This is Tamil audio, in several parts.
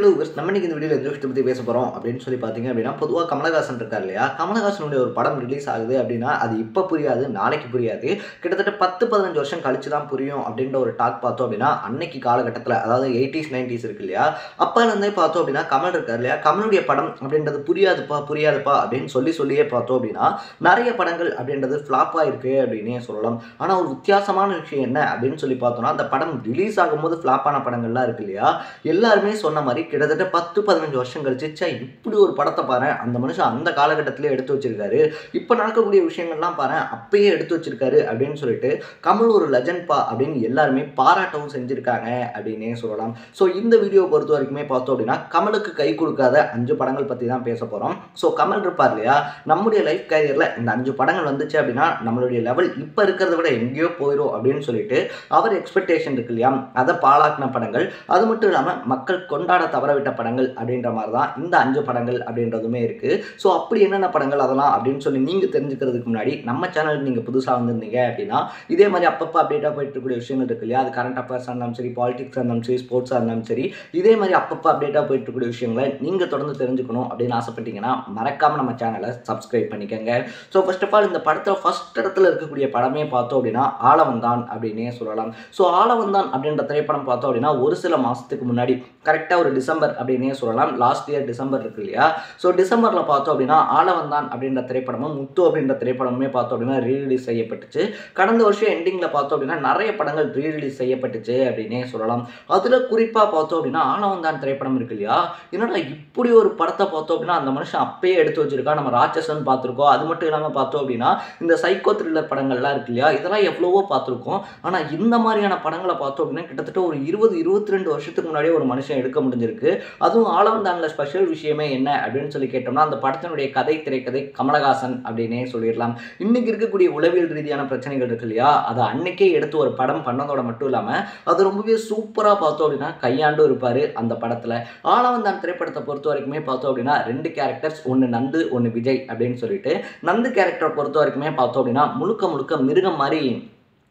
ஹலோ நம்ம இன்னைக்கு இந்த வீடியோவில் எந்த விஷயத்தை பற்றி பேச போகிறோம் அப்படின்னு சொல்லி பார்த்தீங்க அப்படின்னா, பொதுவாக கமலஹாசன் இருக்கார் இல்லையா, கமலஹாசனுடைய ஒரு படம் ரிலீஸ் ஆகுது அப்படின்னா அது இப்போ புரியாது, நாளைக்கு புரியாது, கிட்டத்தட்ட 10-15 வருஷம் கழிச்சு தான் புரியும் அப்படின்ற ஒரு டாக் பார்த்தோம் அப்படின்னா, அன்னைக்கு காலகட்டத்தில் அதாவது 80s 90s இருக்கு இல்லையா, அப்போலேருந்தே பார்த்தோம் அப்படின்னா கமல் இருக்கார் இல்லையா, கமலுடைய படம் அப்படின்றது புரியாதுப்பா புரியாதுப்பா அப்படின்னு சொல்லியே பார்த்தோம் அப்படின்னா நிறைய படங்கள் அப்படின்றது ஃப்ளாப் ஆயிருக்கு அப்படின்னே சொல்லலாம். ஆனால் ஒரு வித்தியாசமான விஷயம் என்ன அப்படின்னு சொல்லி பார்த்தோம்னா, அந்த படம் ரிலீஸ் ஆகும்போது ஃப்ளாப்பான படங்கள்லாம் இருக்கு இல்லையா, எல்லாருமே சொன்ன மாதிரி கிட்டத்தட்ட 10-15 வருஷம் கழிச்சு இப்படி ஒரு படத்தை பாரு, அந்த மனுஷன் அந்த காலகட்டத்திலே எடுத்து வச்சிருக்காரு, இப்போ நடக்கக்கூடிய விஷயங்கள்லாம் பாரு அப்பயே எடுத்து வச்சிருக்காரு அப்படின்னு சொல்லிட்டு கமல் ஒரு லெஜண்ட் பா அப்படின்னு எல்லாருமே பாராட்டவும் செஞ்சிருக்காங்க அப்படின்னே சொல்லலாம். ஸோ இந்த வீடியோ பொறுத்த வரைக்குமே பார்த்தோம் அப்படின்னா கமலுக்கு கை கொடுக்காத 5 படங்கள் பற்றி தான் பேச போகிறோம். ஸோ கமல் இருப்பார் இல்லையா, நம்முடைய லைஃப் கேரியரில் இந்த 5 படங்கள் வந்துச்சு அப்படின்னா நம்மளுடைய லெவல் இப்போ இருக்கிறத விட எங்கேயோ போயிடும் அப்படின்னு சொல்லிட்டு அவர் எக்ஸ்பெக்டேஷன் இருக்கு இல்லையா, அதை பாழாக்கின படங்கள், அது மட்டும் இல்லாமல் மக்கள் கொண்டாட தவறவிட்ட படங்கள் அப்படின்ற மாதிரி தான் இந்த 5 படங்கள் அப்படின்றதுமே இருக்குது. ஸோ அப்படி என்னென்ன படங்கள் அதெல்லாம் அப்படின்னு சொல்லி நீங்கள் தெரிஞ்சுக்கிறதுக்கு முன்னாடி நம்ம சேனலுக்கு நீங்கள் புதுசாக வந்திருந்தீங்க அப்படின்னா இதே மாதிரி அப்பப்போ அப்டேட்டாக போயிட்டு இருக்கக்கூடிய விஷயங்கள் இருக்கு இல்லையா, அது கரண்ட் அஃபேர்ஸாக இருந்தாலும் சரி, பாலிடிக்ஸாக இருந்தாலும் சரி, ஸ்போர்ட்ஸாக இருந்தாலும் சரி, இதே மாதிரி அப்பப்போ அப்டேட்டாக போயிட்டு இருக்கக்கூடிய விஷயங்களை நீங்கள் தொடர்ந்து தெரிஞ்சுக்கணும் அப்படின்னு ஆசைப்பட்டீங்கன்னா மறக்காமல் நம்ம சேனலை சப்ஸ்கிரைப் பண்ணிக்கோங்க. ஸோ ஃபர்ஸ்ட் ஆஃப் ஆல் இந்த படத்தில் ஃபர்ஸ்ட் இடத்துல இருக்கக்கூடிய படமே பார்த்தோம் அப்படின்னா ஆளவந்தான் அப்படின்னே சொல்லலாம். ஸோ ஆளவந்தான் அப்படின்ற திரைப்படம் பார்த்தோம் அப்படின்னா ஒரு சில மாதத்துக்கு முன்னாடி கரெக்டாக ஒரு டிசம்பர் அப்படின்னே சொல்லலாம், லாஸ்ட் இயர் டிசம்பர் இருக்கு இல்லையா, ஸோ டிசம்பரில் பார்த்தோம் அப்படின்னா ஆளவந்தான் அப்படின்ற திரைப்படமும் முத்து அப்படின்ற திரைப்படமுமே பார்த்தோம் அப்படின்னா ரீரிலீஸ் செய்யப்பட்டுச்சு. கடந்த வருஷம் எண்டிங்கில் பார்த்தோம் அப்படின்னா நிறைய படங்கள் ரீரிலீஸ் செய்யப்பட்டுச்சு அப்படின்னே சொல்லலாம். அதில் குறிப்பாக பார்த்தோம் அப்படின்னா ஆளவந்தான் திரைப்படம் இருக்கு இல்லையா, என்னடா இப்படி ஒரு படத்தை பார்த்தோம் அப்படின்னா அந்த மனுஷன் அப்பயே எடுத்து வச்சிருக்கா, நம்ம ராட்சசன் பார்த்துருக்கோம், அது மட்டும் இல்லாமல் பார்த்தோம் அப்படின்னா இந்த சைக்கோ த்ரில்லர் படங்கள்லாம் இருக்கு இல்லையா, இதெல்லாம் எவ்வளவோ பார்த்துருக்கோம். ஆனால் இந்த மாதிரியான படங்களை பார்த்தோம் அப்படின்னா கிட்டத்தட்ட ஒரு 20-22 வருஷத்துக்கு முன்னாடியே ஒரு மனுஷன் எடுக்க முடிஞ்சிருக்கு. அதுவும் ஆளவந்தான்ல ஸ்பெஷல் விஷயமே என்ன அப்படின்னு சொல்லி கேட்டோம்னா அந்த படத்தினுடைய கதை திரைக்கதை கமலஹாசன் அப்படின்னே சொல்லிடலாம். இன்னைக்கு இருக்கக்கூடிய உளவியல் ரீதியான பிரச்சனைகள் இருக்கு இல்லையா, அதை அன்னைக்கே எடுத்து ஒரு படம் பண்ணதோட மட்டும் இல்லாமல் அது ரொம்பவே சூப்பராக பார்த்தோம் அப்படின்னா கையாண்டும் இருப்பார் அந்த படத்தில். ஆளவந்தான் திரைப்படத்தை பொறுத்த வரைக்குமே பார்த்தோம் அப்படின்னா 2 கேரக்டர்ஸ், ஒன்று நந்து ஒன்று விஜய் அப்படின்னு சொல்லிட்டு, நந்து கேரக்டரை பொறுத்த வரைக்குமே பார்த்தோம் அப்படின்னா முழுக்க முழுக்க மிருகம் மாதிரி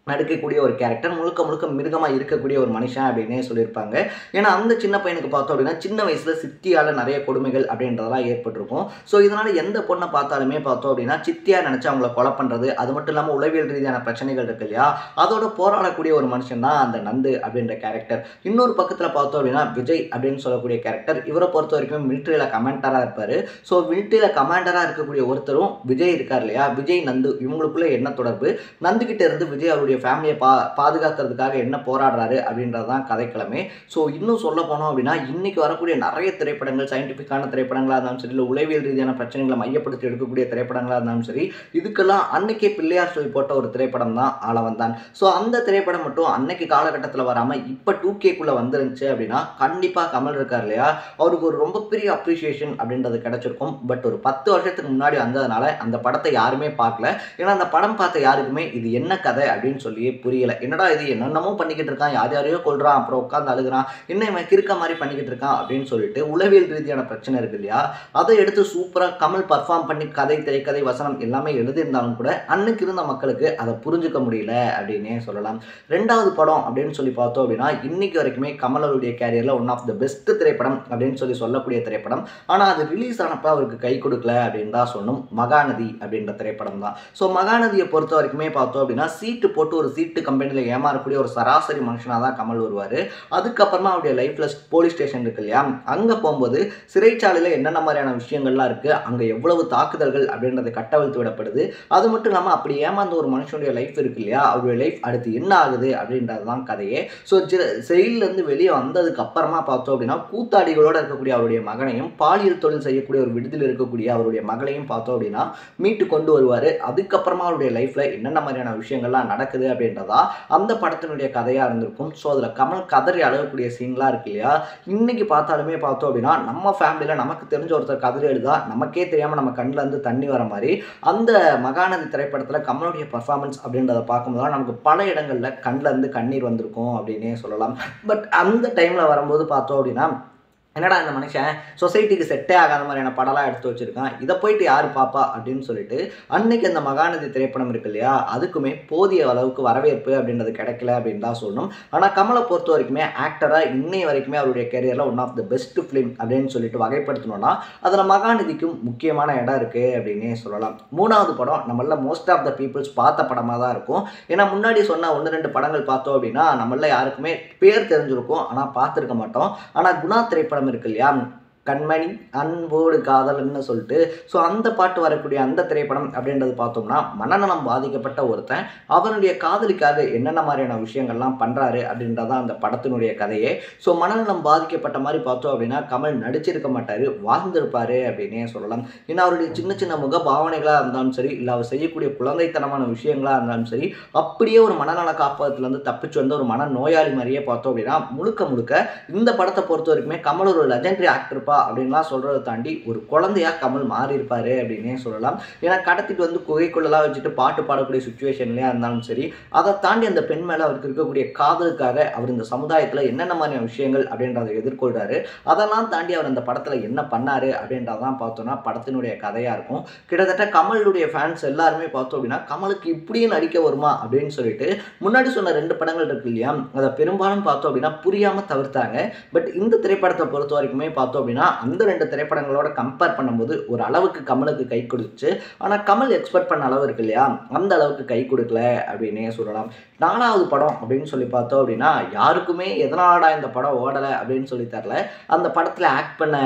நடிக்கக்கூடிய ஒரு கேரக்டர், முழுக்க முழுக்க மிருகமாக இருக்கக்கூடிய ஒரு மனுஷன் அப்படின்னே சொல்லியிருப்பாங்க. ஏன்னா அந்த சின்ன பையனுக்கு பார்த்தோம் அப்படின்னா சின்ன வயசில் சித்தியால் நிறைய கொடுமைகள் அப்படின்றதெல்லாம் ஏற்பட்டிருக்கும். ஸோ இதனால் எந்த பொண்ணை பார்த்தாலுமே பார்த்தோம் அப்படின்னா சித்தியாக நினச்சி அவங்கள கொலை பண்ணுறது, அது மட்டும் இல்லாமல் உளவியல் ரீதியான பிரச்சனைகள் இருக்கு இல்லையா, அதோட போராடக்கூடிய ஒரு மனுஷன் தான் அந்த நந்து அப்படின்ற கேரக்டர். இன்னொரு பக்கத்தில் பார்த்தோம் அப்படின்னா விஜய் அப்படின்னு சொல்லக்கூடிய கேரக்டர், இவரை பொறுத்த வரைக்கும் மிலிட்ரியில் கமாண்டராக இருப்பார். ஸோ மிலிட்ரியில் கமாண்டராக இருக்கக்கூடிய ஒருத்தரும் விஜய் இருக்கார் இல்லையா, விஜய் நந்து இவங்களுக்குள்ளே என்ன தொடர்பு, நந்துக்கிட்ட இருந்து விஜய் அவருடைய ஃபேமிலியை பாதுகாக்கிறதுக்காக என்ன போராடுறாரு அப்படின்றது தான் கதைக்கிழமை. ஸோ இன்னும் சொல்ல போனோம் அப்படின்னா இன்னைக்கு வரக்கூடிய நிறைய திரைப்படங்கள் சயின்டிஃபிக்கான திரைப்படங்களாக இருந்தாலும் சரி, இல்லை உளவியல் ரீதியான பிரச்சனைகளை மையப்படுத்தி எடுக்கக்கூடிய திரைப்படங்களாக இருந்தாலும் சரி, இதுக்கெல்லாம் அன்னைக்கே பிள்ளையார் சொல்லி போட்ட ஒரு திரைப்படம் தான் ஆளவந்தான். ஸோ அந்த திரைப்படம் மட்டும் அன்னைக்கு காலகட்டத்தில் வராமல் இப்போ 2Kக்குள்ளே வந்துருந்துச்சு அப்படின்னா கண்டிப்பாக கமல் இருக்கார் இல்லையா, அவருக்கு ஒரு ரொம்ப பெரிய அப்ரிசியேஷன் அப்படின்றது கிடைச்சிருக்கும். பட் ஒரு 10 வருஷத்துக்கு முன்னாடி வந்ததுனால அந்த படத்தை யாருமே பார்க்கல. ஏன்னா அந்த படம் பார்த்த யாருக்குமே இது என்ன கதை அப்படின்னு சொல்லி புரியல. என்னடா இது என்னென்னமோ பண்ணிக்கிட்டு இருக்கான், யார் யாரையோ கொல்றான், அப்புறம் உட்காந்து அழுகிறான், என்ன இவன் கிறுக்க மாதிரி பண்ணிக்கிட்டு இருக்கான் அப்படின்னு சொல்லிட்டு உளவியல் ரீதியான பிரச்சனை இருக்கு இல்லையா, அதை எடுத்து சூப்பராக கமல் பர்ஃபார்ம் பண்ணி கதை திரைக்கதை வசனம் எல்லாமே எழுதியிருந்தாலும் கூட அன்னைக்கு இருந்த மக்களுக்கு அதை புரிஞ்சுக்க முடியல அப்படின்னே சொல்லலாம். 2வது படம் அப்படின்னு சொல்லி பார்த்தோம் அப்படின்னா இன்னைக்கு வரைக்குமே கமலருடைய கேரியரில் ஒன் ஆஃப் த பெஸ்ட் திரைப்படம் அப்படின்னு சொல்லி சொல்லக்கூடிய திரைப்படம். ஆனால் அது ரிலீஸ் ஆனப்போ அவருக்கு கை கொடுக்கல அப்படின்னு தான் சொன்னோம். மகாநதி அப்படின்ற திரைப்படம் தான். ஸோ மகாநதியை பொறுத்த வரைக்குமே பார்த்தோம் அப்படின்னா சீட்டு போட்டு ஒரு சீட்டு கம்பெனியில் ஏமாறக்கூடிய ஒரு சராசரி மனுஷனாக தான் கமல் வருவார். அதுக்கப்புறமா அவருடைய லைஃப்பில் போலீஸ் ஸ்டேஷன் இருக்கு இல்லையா, அங்கே போகும்போது சிறைச்சாலையில் என்னென்ன மாதிரியான விஷயங்கள்லாம் இருக்குது, அங்கே எவ்வளவு தாக்குதல்கள் அப்படின்றது கட்டவிழ்த்து விடப்படுது, அது மட்டும் இல்லாமல் அப்படி ஏமாந்த ஒரு மனுஷனுடைய லைஃப் இருக்கு இல்லையா, அவருடைய லைஃப் அடுத்து என்ன ஆகுது அப்படின்றது தான் கதையே. ஸோ செயலிலேருந்து வெளியே வந்ததுக்கு அப்புறமா பார்த்தோம் அப்படின்னா கூத்தாடிகளோடு இருக்கக்கூடிய அவருடைய மகனையும், பாலியல் தொழில் செய்யக்கூடிய ஒரு விடுதியில் இருக்கக்கூடிய அவருடைய மகளையும் பார்த்தோம் அப்படின்னா மீட்டு கொண்டு வருவார். அதுக்கப்புறமா அவருடைய லைஃப்பில் என்னென்ன மாதிரியான விஷயங்கள்லாம் நடக்குது அப்படின்றதா அந்த படத்தினுடைய கதையாக இருந்திருக்கும். ஸோ அதில் கமல் கதறி அழகக்கூடிய சீன்லாம் இருக்கு இல்லையா, இன்னைக்கு பார்த்தாலுமே பார்த்தோம் அப்படின்னா நம்ம ஃபேமிலியில் நமக்கு தெரிஞ்ச ஒருத்தர் கதறி எழுதா நமக்கே தெரியாமல் நம்ம கண்ணில் இருந்து தண்ணி வர மாதிரி அந்த மகாநதி திரைப்படத்தில் கமலுடைய பர்ஃபார்மன்ஸ் அப்படின்றத பார்க்கும்போது நமக்கு பல இடங்களில் கண்ணில் இருந்து கண்ணீர் வந்திருக்கும் அப்படின்னே சொல்லலாம். பட் அந்த டைமில் வரும்போது பார்த்தோம் அப்படின்னா என்னடா இந்த மனுஷன் சொசைட்டிக்கு செட்டே ஆகாத மாதிரியான படம்லாம் எடுத்து வச்சிருக்கான், இதை போயிட்டு யார் பாப்பா அப்படின்னு சொல்லிட்டு அன்னைக்கு அந்த மகாநதி திரைப்படம் இருக்கு இல்லையா, அதுக்குமே போதிய அளவுக்கு வரவேற்பு அப்படின்றது கிடைக்கல அப்படின்னு தான் சொல்லணும். ஆனால் கமலை பொறுத்த வரைக்குமே ஆக்டராக இன்னைய வரைக்குமே அவருடைய கேரியரில் one of the best film அப்படின்னு சொல்லிட்டு வகைப்படுத்தணும்னா அதில் மகாநதிக்கும் முக்கியமான இடம் இருக்குது அப்படின்னே சொல்லலாம். மூணாவது படம் நம்மள மோஸ்ட் ஆஃப் த பீப்புள்ஸ் பார்த்த படமாக தான் இருக்கும். ஏன்னா முன்னாடி சொன்ன 1-2 படங்கள் பார்த்தோம் அப்படின்னா நம்மள யாருக்குமே பேர் தெரிஞ்சிருக்கும், ஆனால் பார்த்துருக்க மாட்டோம். ஆனால் குணா திரைப்படம் இருக்கு இல்லையா, கண்மணி அன்போடு காதல்னு சொல்லிட்டு, ஸோ அந்த பாட்டு வரக்கூடிய அந்த திரைப்படம் அப்படின்றது பார்த்தோம்னா மனநலம் பாதிக்கப்பட்ட ஒருத்தன் அவனுடைய காதலிக்காக என்னென்ன மாதிரியான விஷயங்கள்லாம் பண்ணுறாரு அப்படின்றதான் அந்த படத்தினுடைய கதையே. ஸோ மனநலம் பாதிக்கப்பட்ட மாதிரி பார்த்தோம் அப்படின்னா கமல் நடிச்சிருக்க மாட்டார், வாழ்ந்திருப்பார் அப்படின்னே சொல்லலாம். ஏன்னா அவருடைய சின்ன சின்ன முக பாவனைகளாக இருந்தாலும் சரி, இல்லை அவர் செய்யக்கூடிய குழந்தைத்தனமான விஷயங்களாக இருந்தாலும் சரி, அப்படியே ஒரு மனநல காப்பகத்துலேருந்து தப்பிச்சு வந்த ஒரு மன நோயாளி மாதிரியே பார்த்தோம் அப்படின்னா முழுக்க முழுக்க இந்த படத்தை பொறுத்த வரைக்குமே கமல் ஒரு லெஜெண்டரி ஆக்டர் அப்படின்லாம் சொல்றதை தாண்டி ஒரு குழந்தையா கமல் மாறி இருப்பாரு அப்படின்னே சொல்லலாம். ஏன்னா கடத்திட்டு வந்து குகைக்குள்ளலாம் வச்சுட்டு பாட்டு பாடக்கூடிய சுச்சுவேஷன்லயா இருந்தாலும் சரி, அதை தாண்டி அந்த பெண் மேல அவருக்கு இருக்கக்கூடிய காதலுக்காக அவர் இந்த சமுதாயத்துல என்னென்ன மாதிரியான விஷயங்கள் அப்படின்றத எதிர்கொள்றாரு, அதெல்லாம் தாண்டி அவர் அந்த படத்துல என்ன பண்ணாரு அப்படின்றதான் பார்த்தோம்னா படத்தினுடைய கதையா இருக்கும். கிட்டத்தட்ட கமலுடைய ஃபேன்ஸ் எல்லாருமே பார்த்தோம் அப்படின்னா கமலுக்கு இப்படியே நடிக்க வருமா அப்படின்னு சொல்லிட்டு முன்னாடி சொன்ன 2 படங்கள் இருக்கு இல்லையா, அதை பெரும்பாலும் பார்த்தோம் அப்படின்னா புரியாம தவிர்த்தாங்க. பட் இந்த திரைப்படத்தை பொறுத்த வரைக்குமே பார்த்தோம் அப்படின்னா அந்த 2 திரைப்படங்களோட கம்பேர் பண்ணும்போது ஒரு அளவுக்கு கமலுக்கு கை கொடுத்துச்சு. ஆனால் கமல் எக்ஸ்பெக்ட் பண்ண அளவு இருக்கு இல்லையா, அந்த அளவுக்கு கை கொடுக்கல அப்படின்னே சொல்லலாம். 4வது படம் அப்படின்னு சொல்லி பார்த்தோம் அப்படின்னா யாருக்குமே எதனாலடா இந்த படம் ஓடலை அப்படின்னு சொல்லி தரல. அந்த படத்தில் ஆக்ட் பண்ண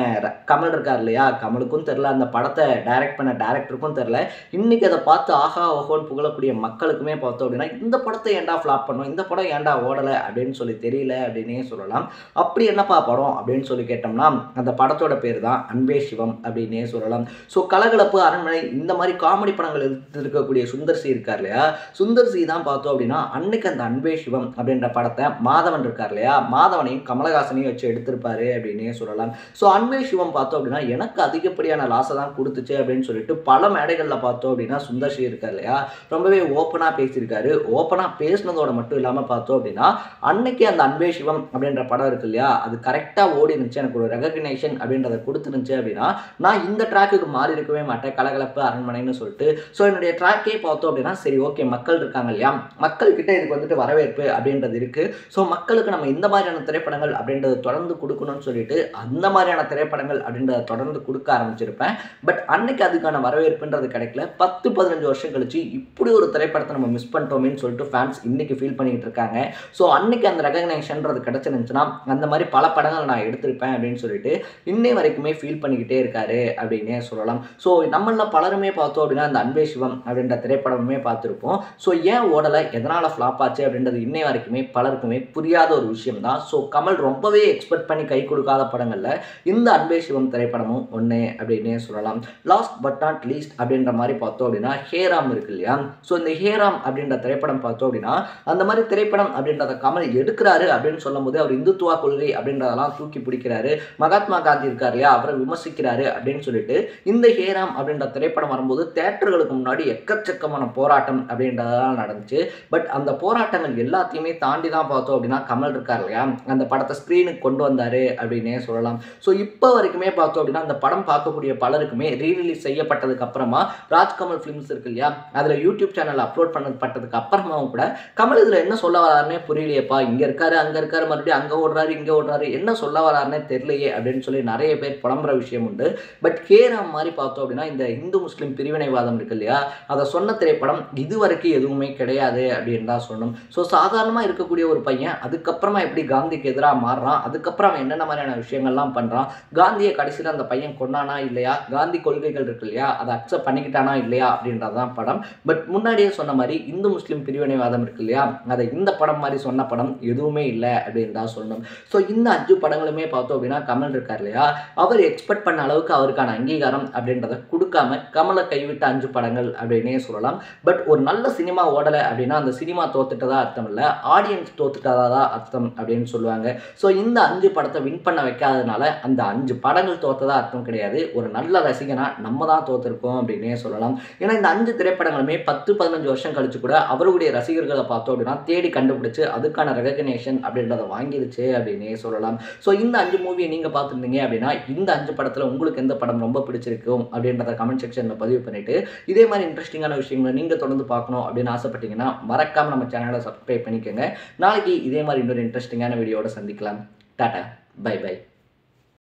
கமல் இருக்கார் இல்லையா, கமலுக்கும் தெரில, அந்த படத்தை டைரக்ட் பண்ண டைரக்டருக்கும் தெரில. இன்னைக்கு அதை பார்த்து ஆஹா ஓஹோன்னு புகழக்கூடிய மக்களுக்குமே பார்த்தோம் அப்படின்னா இந்த படத்தை ஏன்டா ஃப்ளாப் பண்ணோம், இந்த படம் ஏன்டா ஓடலை அப்படின்னு சொல்லி தெரியல அப்படின்னே சொல்லலாம். அப்படி என்னப்பா படம் அப்படின்னு சொல்லி கேட்டோம்னா அந்த படத்தோட பேர் தான் அன்பே சிவம் அப்படின்னே சொல்லலாம். ஸோ கலகலப்பு, அரண்மனை இந்த மாதிரி காமெடி படங்கள் எடுத்துருக்கக்கூடிய சுந்தர் சி இருக்கார் இல்லையா, சுந்தர் சி தான் பார்த்தோம் அப்படின்னா அன்னைக்கு அந்த அன்பே சிவம் அப்படின்ற படத்தை மாதவன் இருக்கார் இல்லையா, மாதவனையும் கமலஹாசனையும் வச்சு எடுத்திருப்பாரு அப்படின்னே சொல்லலாம். ஸோ அன்பே சிவம் பார்த்தோம் அப்படின்னா எனக்கு அதிகப்படியான லாஸை தான் கொடுத்துச்சு அப்படின்னு சொல்லிட்டு பல மேடைகளில் பார்த்தோம் அப்படின்னா சுந்தர் சி இருக்கார் இல்லையா, ரொம்பவே ஓப்பனாக பேசியிருக்காரு. ஓப்பனாக பேசினதோட மட்டும் இல்லாமல் பார்த்தோம் அப்படின்னா அன்னைக்கு அந்த அன்பே சிவம் அப்படின்ற படம் இருக்கு இல்லையா, அது கரெக்டாக ஓடி இருந்துச்சு, எனக்கு ஒரு ரெகக்னேஷன் அப்படின்றத கொடுத்துருந்துச்சு அப்படின்னா நான் இந்த ட்ராக்குக்கு மாறி இருக்கவே மாட்டேன், கலகலப்பு அரண்மனைன்னு சொல்லிட்டு. ஸோ என்னுடைய ட்ராக்கே பார்த்தோம் அப்படின்னா சரி ஓகே மக்கள் இருக்காங்க இல்லையா, மக்கள்கிட்ட இதுக்கு வந்துட்டு வரவேற்பு அப்படின்றது இருக்குது, ஸோ மக்களுக்கு நம்ம இந்த மாதிரியான திரைப்படங்கள் அப்படின்றத தொடர்ந்து கொடுக்கணும்னு சொல்லிட்டு அந்த மாதிரியான திரைப்படங்கள் அப்படின்றத தொடர்ந்து கொடுக்க ஆரம்பிச்சிருப்பேன். பட் அன்னைக்கு அதுக்கான வரவேற்புன்றது கிடைக்கல. 10-15 வருஷம் கழிச்சு இப்படி ஒரு திரைப்படத்தை நம்ம மிஸ் பண்ணிட்டோமேன்னு சொல்லிட்டு ஃபேன்ஸ் இன்னைக்கு ஃபீல் பண்ணிக்கிட்டு இருக்காங்க. ஸோ அன்னைக்கு அந்த ரெகக்னேஷன்றது கிடைச்சிருந்துச்சுன்னா அந்த மாதிரி பல படங்கள் நான் எடுத்திருப்பேன் அப்படின்னு சொல்லிட்டு இன்னை வரைக்குமே ஃபீல் பண்ணிக்கிட்டே இருக்காரு அப்படின்னே சொல்லலாம். ஸோ நம்மள பலருமே பார்த்தோம் அப்படின்னா அந்த அன்பே சிவம் அப்படின்ற திரைப்படமே பார்த்துருப்போம். ஸோ ஏன் ஓடலை, எதனால் ஃப்ளாப் ஆச்சு அப்படின்றது இன்னை வரைக்குமே பலருக்குமே புரியாத ஒரு விஷயம் தான். ஸோ கமல் ரொம்பவே எக்ஸ்பெக்ட் பண்ணி கை கொடுக்காத படங்களில் இந்த அன்பே சிவம் திரைப்படமும் ஒன்று அப்படின்னே சொல்லலாம். லாஸ்ட் பட் நாட் லீஸ்ட் அப்படின்ற மாதிரி பார்த்தோம் அப்படின்னா ஹேராம் இருக்கு இல்லையா, ஸோ இந்த ஹேராம் அப்படின்ற திரைப்படம் பார்த்தோம் அப்படின்னா அந்த மாதிரி திரைப்படம் அப்படின்றத கமல் எடுக்கிறாரு அப்படின்னு சொல்லும் போது அவர் இந்துத்துவா கொள்கை அப்படின்றதெல்லாம் தூக்கி பிடிக்கிறாரு, மகாத்மா காந்தி இருக்கார் இல்லையா அவரை விமர்சிக்கிறாரு அப்படின்னு சொல்லிட்டு இந்த ஹேராம் அப்படின்ற திரைப்படம் வரும்போது தியேட்டர்களுக்கு முன்னாடி எக்கச்சக்கமான போராட்டம் அப்படின்றதெல்லாம் நடந்துச்சு. பட் அந்த போராட்டங்கள் எல்லாத்தையுமே தாண்டி தான் பார்த்தோம் அப்படின்னா கமல் இருக்கார் இல்லையா அந்த படத்தை ஸ்க்ரீனுக்கு கொண்டு வந்தாரு அப்படின்னே சொல்லலாம். ஸோ இப்போ வரைக்குமே பார்த்தோம் அப்படின்னா அந்த படம் பார்க்கக்கூடிய பலருக்குமே ரீரிலீஸ் செய்யப்பட்டதுக்கு அப்புறமா ராஜ்கமல் ஃபிலிம்ஸ் இருக்கு இல்லையா அதில் யூடியூப் சேனல் அப்லோட் பண்ணப்பட்டதுக்கு அப்புறமாவும் கூட கமல் இதில் என்ன சொல்ல வராருன்னே புரியலையப்பா, இங்கே இருக்காரு அங்கே இருக்காரு மறுபடியும் அங்கே ஓடுறாரு இங்கே ஓடுறாரு, என்ன சொல்ல வராருன்னே தெரியலையே அப்படின்னு சொல்லி நிறைய பேர் புலம்புற விஷயம் உண்டு. பட் ஹேராம் மாதிரி பார்த்தோம் அப்படின்னா இந்த இந்து முஸ்லீம் பிரிவினைவாதம் இருக்கு இல்லையா அதை சொன்ன திரைப்படம் இதுவரைக்கும் எதுவுமே கிடையாது அப்படின்னு தான் சொல்லணும். ஸோ சாதாரணமாக இருக்கக்கூடிய ஒரு பையன் அதுக்கப்புறமா எப்படி காந்திக்கு எதிராக மாறுறான், அதுக்கப்புறம் அவன் என்னென்ன மாதிரியான விஷயங்கள்லாம் பண்ணுறான், காந்தியை கடைசியில் அந்த பையன் கொண்டானா இல்லையா, காந்தி கொள்கைகள் இருக்கு இல்லையா அதை அக்செப்ட் பண்ணிக்கிட்டானா இல்லையா அப்படின்றதான் படம். பட் முன்னாடியே சொன்ன மாதிரி இந்து முஸ்லீம் பிரிவினைவாதம் இருக்கு இல்லையா அதை இந்த படம் மாதிரி சொன்ன படம் எதுவுமே இல்லை அப்படின்னு தான் சொல்லணும். ஸோ இந்த 5 படங்களுமே பார்த்தோம் அப்படின்னா கமல் இருக்கார் இல்லையா அவர் எக்ஸ்பெக்ட் பண்ண அளவுக்கு அவருக்கான அங்கீகாரம் அப்படின்றத கொடுக்காம கமலை கைவிட்ட 5 படங்கள் அப்படின்னே சொல்லலாம். பட் ஒரு நல்ல சினிமா ஓடலை அப்படின்னா அந்த சினிமா தோத்துட்டதா அர்த்தம் இல்லை, ஆடியன்ஸ் தோத்துட்டதா அர்த்தம் அப்படின்னு சொல்லுவாங்க. ஸோ இந்த 5 படத்தை வின் பண்ண வைக்காததுனால அந்த 5 படங்கள் தோத்ததா அர்த்தம் கிடையாது, ஒரு நல்ல ரசிகனா நம்ம தான் தோத்துருக்கோம் அப்படின்னே சொல்லலாம். ஏன்னா இந்த 5 திரைப்படங்களுமே 10-15 வருஷம் கழிச்சு கூட அவருடைய ரசிகர்களை பார்த்தோம் அப்படின்னா தேடி கண்டுபிடிச்சு அதுக்கான ரெகக்னேஷன் அப்படின்றத வாங்கிடுச்சு அப்படின்னே சொல்லலாம். ஸோ இந்த 5 மூவியை நீங்கள் பார்த்துருந்தீங்க பார்த்தீங்க அப்படின்னா இந்த 5 படத்தில் உங்களுக்கு எந்த படம் ரொம்ப பிடிச்சிருக்கும் அப்படின்றத கமெண்ட் செக்ஷனில் பதிவு பண்ணிவிட்டு இதே மாதிரி இன்ட்ரெஸ்டிங்கான விஷயங்களை நீங்கள் தொடர்ந்து பார்க்கணும் அப்படின்னு ஆசைப்பட்டீங்கன்னா மறக்காமல் நம்ம சேனலை சப்ஸ்கிரைப் பண்ணிக்கோங்க. நாளைக்கு இதே மாதிரி இன்னொரு இன்ட்ரெஸ்டிங்கான வீடியோவோட சந்திக்கலாம். Tata, bye by.